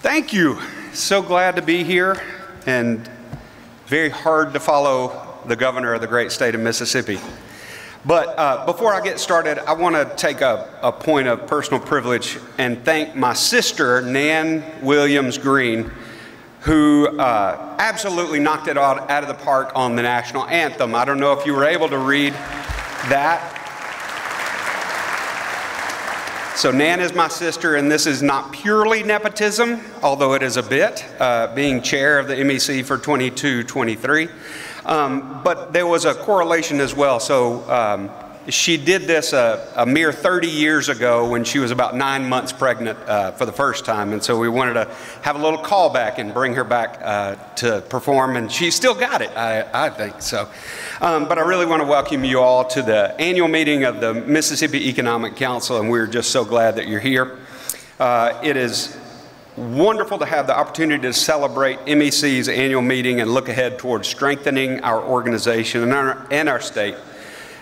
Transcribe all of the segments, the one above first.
Thank you. So glad to be here, and very hard to follow the governor of the great state of Mississippi. But before I get started, I want to take a point of personal privilege and thank my sister, Nan Williams Green, who absolutely knocked it out of the park on the national anthem. I don't know if you were able to read that. So Nan is my sister, and this is not purely nepotism, although it is a bit, being chair of the MEC for 22-23. But there was a correlation as well. So she did this a mere 30 years ago when she was about 9 months pregnant for the first time. And so we wanted to have a little callback and bring her back to perform. And she still got it, I think. So, but I really want to welcome you all to the annual meeting of the Mississippi Economic Council. And we're just so glad that you're here. It is wonderful to have the opportunity to celebrate MEC's annual meeting and look ahead towards strengthening our organization and our state.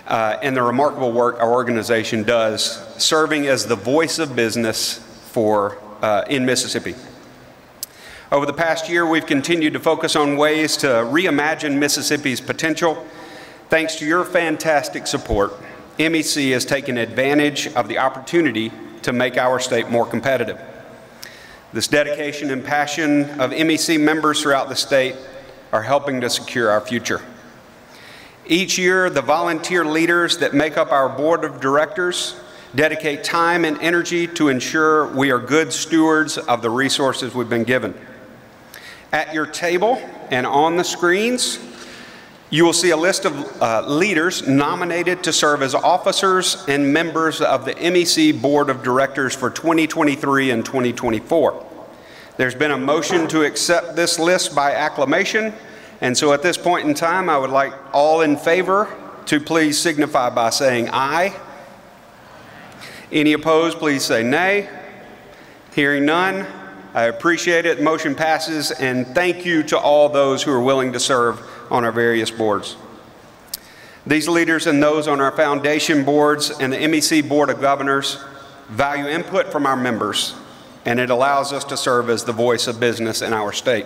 And the remarkable work our organization does, serving as the voice of business in Mississippi. Over the past year, we've continued to focus on ways to reimagine Mississippi's potential. Thanks to your fantastic support, MEC has taken advantage of the opportunity to make our state more competitive. This dedication and passion of MEC members throughout the state are helping to secure our future. Each year, the volunteer leaders that make up our board of directors dedicate time and energy to ensure we are good stewards of the resources we've been given. At your table and on the screens, you will see a list of leaders nominated to serve as officers and members of the MEC Board of Directors for 2023 and 2024. There's been a motion to accept this list by acclamation. And so at this point in time, I would like all in favor to please signify by saying aye. Any opposed, please say nay. Hearing none, I appreciate it. Motion passes, and thank you to all those who are willing to serve on our various boards. These leaders and those on our foundation boards and the MEC Board of Governors value input from our members, and it allows us to serve as the voice of business in our state.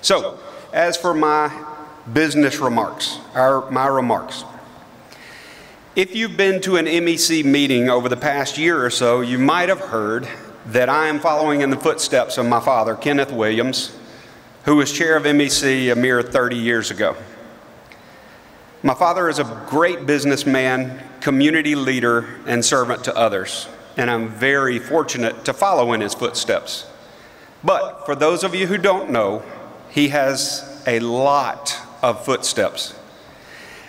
So, as for my business remarks, my remarks, if you've been to an MEC meeting over the past year or so, you might have heard that I am following in the footsteps of my father, Kenneth Williams, who was chair of MEC a mere 30 years ago. My father is a great businessman, community leader, and servant to others, and I'm very fortunate to follow in his footsteps. But for those of you who don't know, he has a lot of footsteps.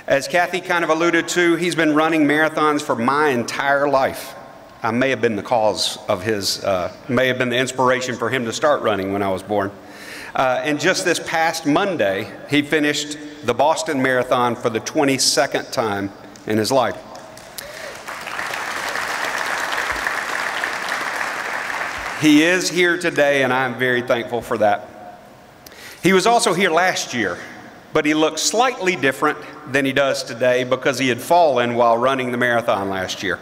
As Kathy kind of alluded to, he's been running marathons for my entire life. I may have been the cause of may have been the inspiration for him to start running when I was born. And just this past Monday, he finished the Boston Marathon for the 22nd time in his life. He is here today, and I'm very thankful for that. He was also here last year, but he looked slightly different than he does today because he had fallen while running the marathon last year.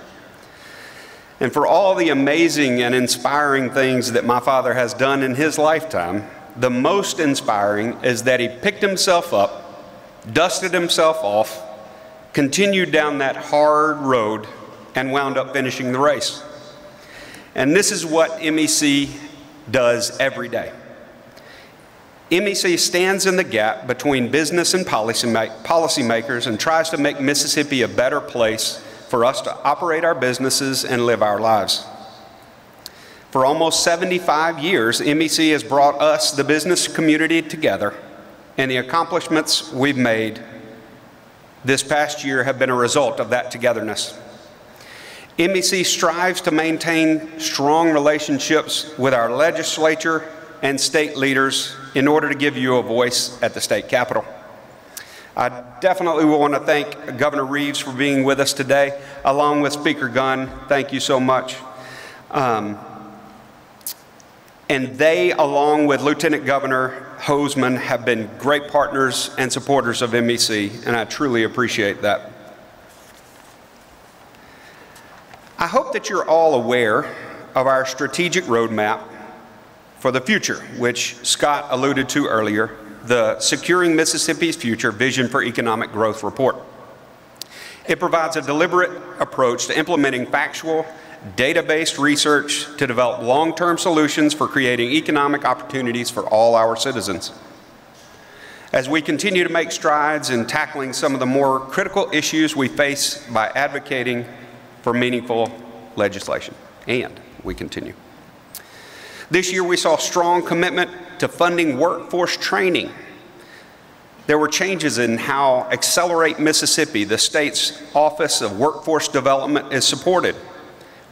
And for all the amazing and inspiring things that my father has done in his lifetime, the most inspiring is that he picked himself up, dusted himself off, continued down that hard road, and wound up finishing the race. And this is what MEC does every day. MEC stands in the gap between business and policymakers and tries to make Mississippi a better place for us to operate our businesses and live our lives. For almost 75 years, MEC has brought us, the business community, together, and the accomplishments we've made this past year have been a result of that togetherness. MEC strives to maintain strong relationships with our legislature and state leaders in order to give you a voice at the state capitol. I definitely want to thank Governor Reeves for being with us today, along with Speaker Gunn. Thank you so much. And they, along with Lieutenant Governor Hoseman, have been great partners and supporters of MEC, and I truly appreciate that. I hope that you're all aware of our strategic roadmap for the future, which Scott alluded to earlier, the Securing Mississippi's Future Vision for Economic Growth report. It provides a deliberate approach to implementing factual, data-based research to develop long-term solutions for creating economic opportunities for all our citizens. As we continue to make strides in tackling some of the more critical issues we face by advocating for meaningful legislation, and we continue. This year we saw strong commitment to funding workforce training. There were changes in how Accelerate Mississippi, the state's Office of Workforce Development, is supported.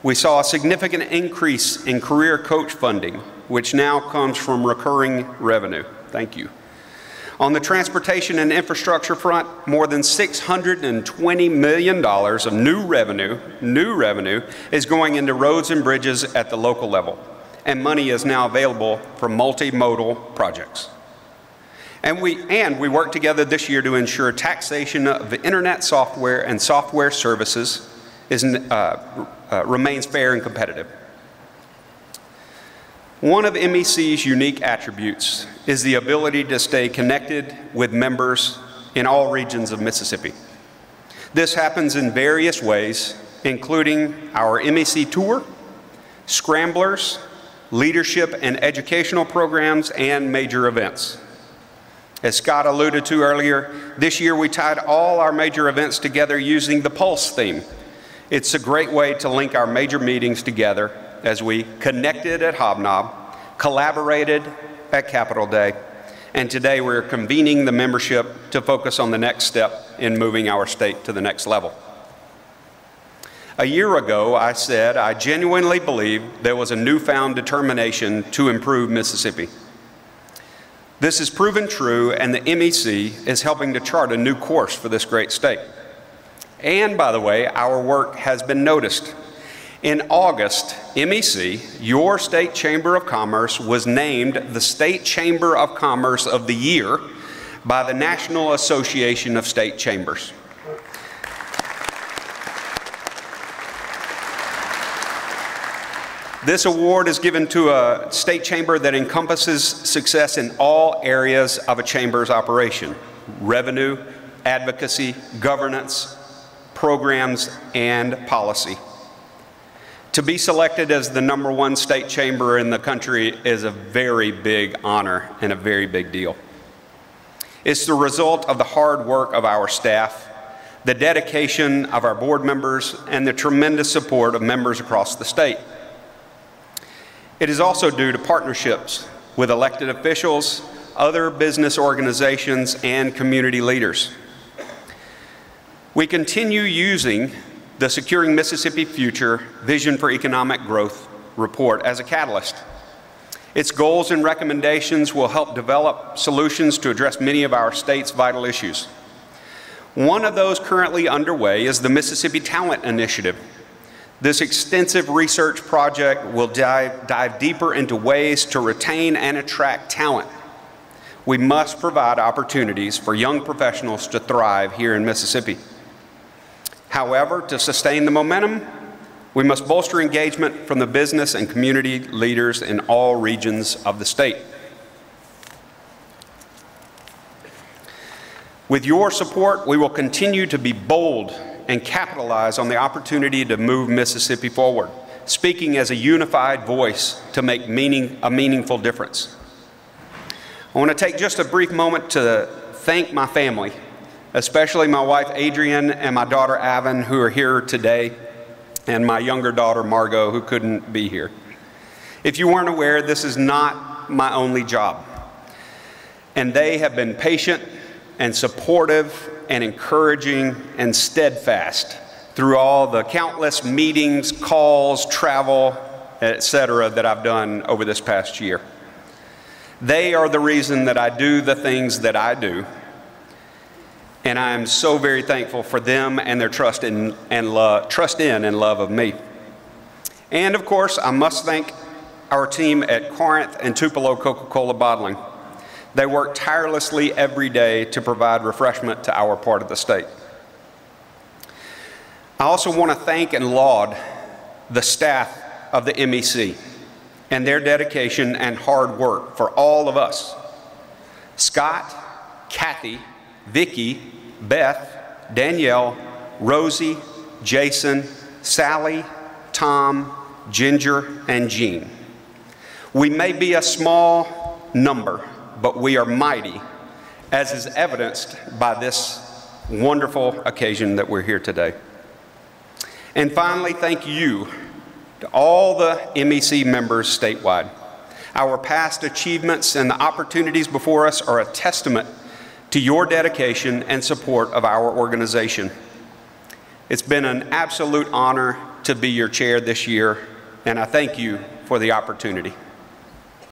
We saw a significant increase in career coach funding, which now comes from recurring revenue. Thank you. On the transportation and infrastructure front, more than $620 million of new revenue is going into roads and bridges at the local level, and money is now available for multimodal projects. And we worked together this year to ensure taxation of the internet software and software services remains fair and competitive. One of MEC's unique attributes is the ability to stay connected with members in all regions of Mississippi. This happens in various ways, including our MEC Tour, Scramblers, leadership and educational programs, and major events. As Scott alluded to earlier, this year we tied all our major events together using the Pulse theme. It's a great way to link our major meetings together as we connected at Hobnob, collaborated at Capitol Day, and today we're convening the membership to focus on the next step in moving our state to the next level. A year ago, I said I genuinely believed there was a newfound determination to improve Mississippi. This has proven true, and the MEC is helping to chart a new course for this great state. And by the way, our work has been noticed. In August, MEC, your State Chamber of Commerce, was named the State Chamber of Commerce of the Year by the National Association of State Chambers. This award is given to a state chamber that encompasses success in all areas of a chamber's operation: revenue, advocacy, governance, programs, and policy. To be selected as the #1 state chamber in the country is a very big honor and a very big deal. It's the result of the hard work of our staff, the dedication of our board members, and the tremendous support of members across the state. It is also due to partnerships with elected officials, other business organizations, and community leaders. We continue using the Securing Mississippi Future Vision for Economic Growth report as a catalyst. Its goals and recommendations will help develop solutions to address many of our state's vital issues. One of those currently underway is the Mississippi Talent Initiative. This extensive research project will dive deeper into ways to retain and attract talent. We must provide opportunities for young professionals to thrive here in Mississippi. However, to sustain the momentum, we must bolster engagement from the business and community leaders in all regions of the state. With your support, we will continue to be bold and capitalize on the opportunity to move Mississippi forward, speaking as a unified voice to make a meaningful difference. I want to take just a brief moment to thank my family, especially my wife Adrienne and my daughter Avon, who are here today, and my younger daughter Margot, who couldn't be here. If you weren't aware, this is not my only job, and they have been patient and supportive and encouraging and steadfast through all the countless meetings, calls, travel, etc. that I've done over this past year. They are the reason that I do the things that I do, and I am so very thankful for them and their trust in and love of me. And of course, I must thank our team at Corinth and Tupelo Coca-Cola Bottling. They work tirelessly every day to provide refreshment to our part of the state. I also want to thank and laud the staff of the MEC. and their dedication and hard work for all of us. Scott, Kathy, Vicki, Beth, Danielle, Rosie, Jason, Sally, Tom, Ginger, and Jean. We may be a small number, but we are mighty, as is evidenced by this wonderful occasion that we're here today. And finally, thank you to all the MEC members statewide. Our past achievements and the opportunities before us are a testament to your dedication and support of our organization. It's been an absolute honor to be your chair this year, and I thank you for the opportunity.